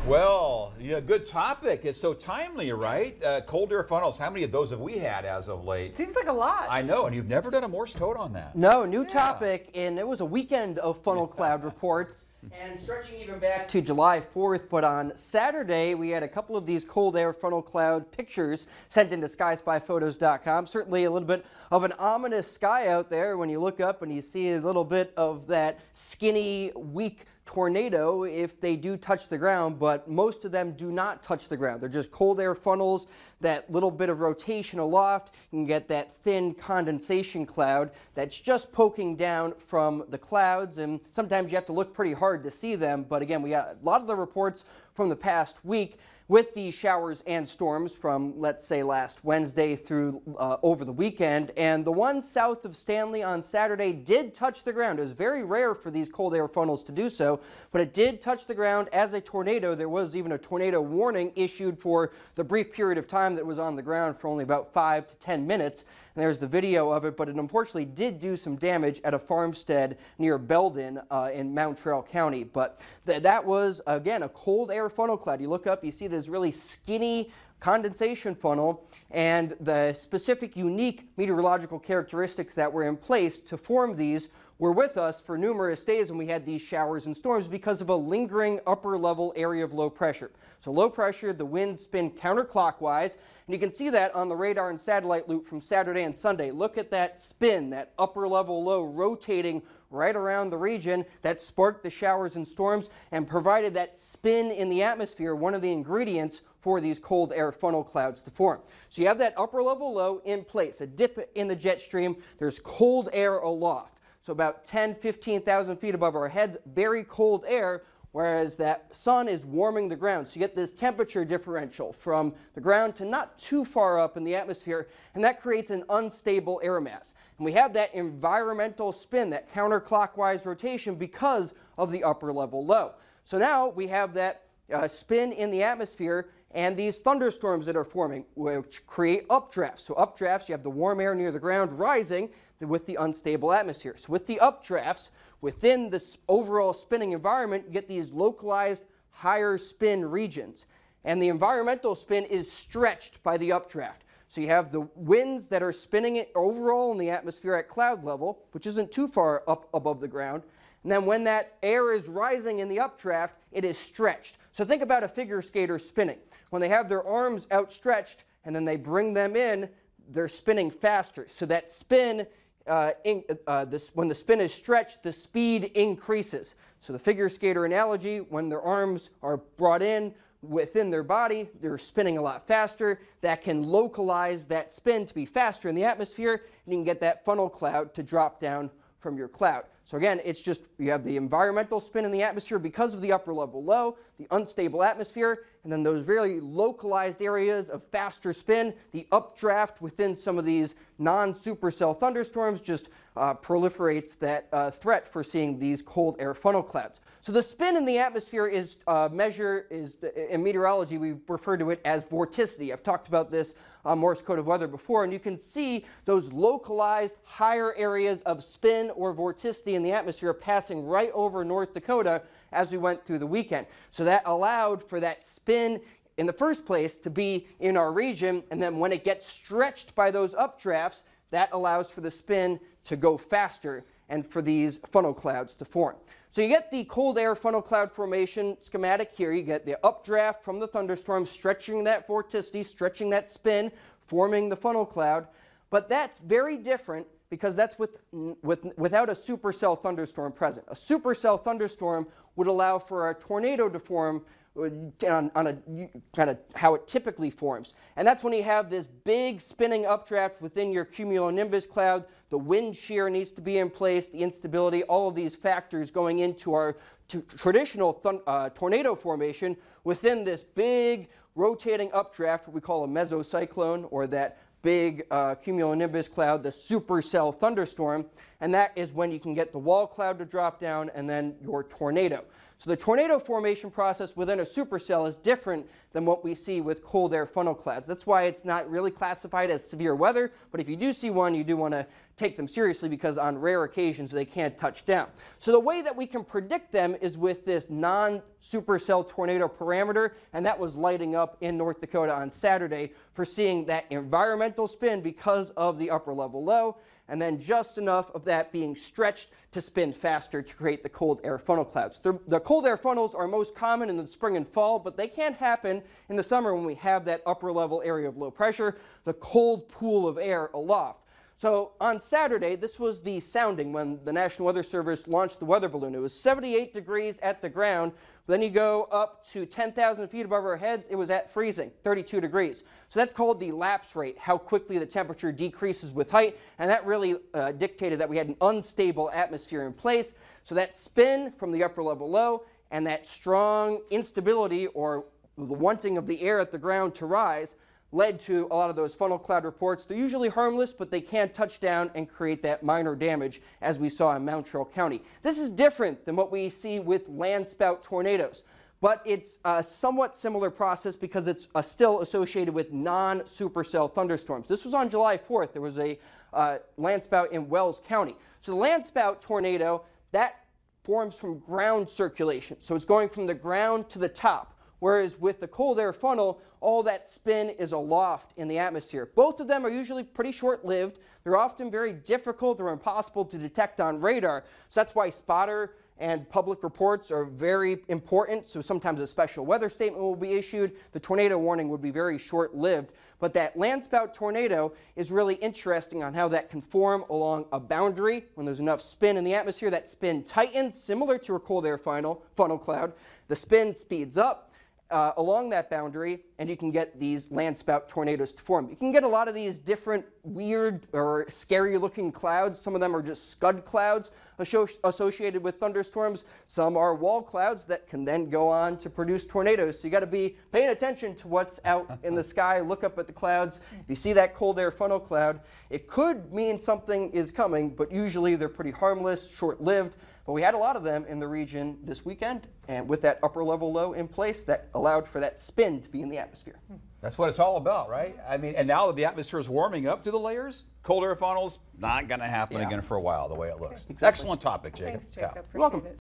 Well, yeah, good topic. It's so timely, right? Cold air funnels, how many of those have we had as of late? Seems like a lot. I know, and you've never done a Morse code on that. No, new topic, and it was a weekend of funnel cloud reports. And stretching even back to July 4th, but on Saturday, we had a couple of these cold air funnel cloud pictures sent into skyspyphotos.com. Certainly a little bit of an ominous sky out there when you look up and you see a little bit of that skinny, weak tornado if they do touch the ground, but most of them do not touch the ground. They're just cold air funnels, that little bit of rotation aloft. You can get that thin condensation cloud that's just poking down from the clouds, and sometimes you have to look pretty hard to see them. But again, we got a lot of the reports from the past week with these showers and storms from, let's say, last Wednesday through over the weekend. And the one south of Stanley on Saturday did touch the ground. It was very rare for these cold air funnels to do so, but it did touch the ground as a tornado. There was even a tornado warning issued for the brief period of time that it was on the ground for only about 5 to 10 minutes. And there's the video of it, but it unfortunately did do some damage at a farmstead near Belden in Mountrail County. But that was, again, a cold air funnel cloud. You look up, you see this really skinny condensation funnel, and the specific unique meteorological characteristics that were in place to form these were with us for numerous days when we had these showers and storms because of a lingering upper level area of low pressure. So low pressure, the winds spin counterclockwise, and you can see that on the radar and satellite loop from Saturday and Sunday. Look at that spin, that upper level low rotating right around the region that sparked the showers and storms and provided that spin in the atmosphere, one of the ingredients for these cold air funnel clouds to form. So you have that upper level low in place, a dip in the jet stream, there's cold air aloft. So about 10, 15,000 feet above our heads, very cold air, whereas that sun is warming the ground. So you get this temperature differential from the ground to not too far up in the atmosphere, and that creates an unstable air mass. And we have that environmental spin, that counterclockwise rotation because of the upper level low. So now we have that spin in the atmosphere and these thunderstorms that are forming, which create updrafts. So updrafts, you have the warm air near the ground rising with the unstable atmosphere. So with the updrafts, within this overall spinning environment, you get these localized higher spin regions. And the environmental spin is stretched by the updraft. So you have the winds that are spinning it overall in the atmosphere at cloud level, which isn't too far up above the ground. And then when that air is rising in the updraft, it is stretched. So think about a figure skater spinning. When they have their arms outstretched and then they bring them in, they're spinning faster. So that spin, when the spin is stretched, the speed increases. So the figure skater analogy, when their arms are brought in within their body, they're spinning a lot faster. That can localize that spin to be faster in the atmosphere, and you can get that funnel cloud to drop down from your cloud. So again, it's just you have the environmental spin in the atmosphere because of the upper level low, the unstable atmosphere, and then those very localized areas of faster spin, the updraft within some of these non-supercell thunderstorms just proliferates that threat for seeing these cold air funnel clouds. So the spin in the atmosphere is in meteorology, we refer to it as vorticity. I've talked about this on Morse Code of Weather before, and you can see those localized higher areas of spin or vorticity in the atmosphere passing right over North Dakota as we went through the weekend. So that allowed for that spin in the first place to be in our region, and then when it gets stretched by those updrafts, that allows for the spin to go faster and for these funnel clouds to form. So you get the cold air funnel cloud formation schematic here. You get the updraft from the thunderstorm, stretching that vorticity, stretching that spin, forming the funnel cloud. But that's very different because that's without a supercell thunderstorm present. A supercell thunderstorm would allow for a tornado to form on a kind of how it typically forms. And that's when you have this big spinning updraft within your cumulonimbus cloud. The wind shear needs to be in place, the instability, all of these factors going into our traditional tornado formation within this big rotating updraft, what we call a mesocyclone, or that big cumulonimbus cloud, the supercell thunderstorm. and that is when you can get the wall cloud to drop down and then your tornado. So the tornado formation process within a supercell is different than what we see with cold air funnel clouds. That's why it's not really classified as severe weather, but if you do see one, you do want to take them seriously because on rare occasions they can't touch down. So the way that we can predict them is with this non-supercell tornado parameter, and that was lighting up in North Dakota on Saturday for seeing that environmental spin because of the upper level low, and then just enough of that being stretched to spin faster to create the cold air funnel clouds. The cold air funnels are most common in the spring and fall, but they can't happen in the summer when we have that upper level area of low pressure, the cold pool of air aloft. So on Saturday, this was the sounding when the National Weather Service launched the weather balloon. It was 78 degrees at the ground. But then you go up to 10,000 feet above our heads, it was at freezing, 32 degrees. So that's called the lapse rate, how quickly the temperature decreases with height. And that really dictated that we had an unstable atmosphere in place. So that spin from the upper level low and that strong instability or the wanting of the air at the ground to rise led to a lot of those funnel cloud reports. They're usually harmless, but they can touch down and create that minor damage, as we saw in Mountrail County. This is different than what we see with landspout tornadoes, but it's a somewhat similar process because it's still associated with non-supercell thunderstorms. This was on July 4th. There was a landspout in Wells County. So the landspout tornado, that forms from ground circulation. So it's going from the ground to the top. Whereas with the cold air funnel, all that spin is aloft in the atmosphere. Both of them are usually pretty short-lived. They're often very difficult or impossible to detect on radar. So that's why spotter and public reports are very important. So sometimes a special weather statement will be issued. The tornado warning would be very short-lived. But that landspout tornado is really interesting on how that can form along a boundary. When there's enough spin in the atmosphere, that spin tightens, similar to a cold air funnel cloud. The spin speeds up along that boundary, and you can get these landspout tornadoes to form. You can get a lot of these different weird or scary looking clouds. Some of them are just scud clouds associated with thunderstorms. Some are wall clouds that can then go on to produce tornadoes. So you got to be paying attention to what's out in the sky. Look up at the clouds. If you see that cold air funnel cloud, it could mean something is coming, but usually they're pretty harmless, short-lived. But we had a lot of them in the region this weekend, and with that upper level low in place, that allowed for that spin to be in the atmosphere. That's what it's all about, right? I mean, and now that the atmosphere is warming up to the layers, cold air funnels, not going to happen again for a while, the way it looks. Exactly. Excellent topic, Jacob. Thanks, Jacob. You're welcome. Appreciate it.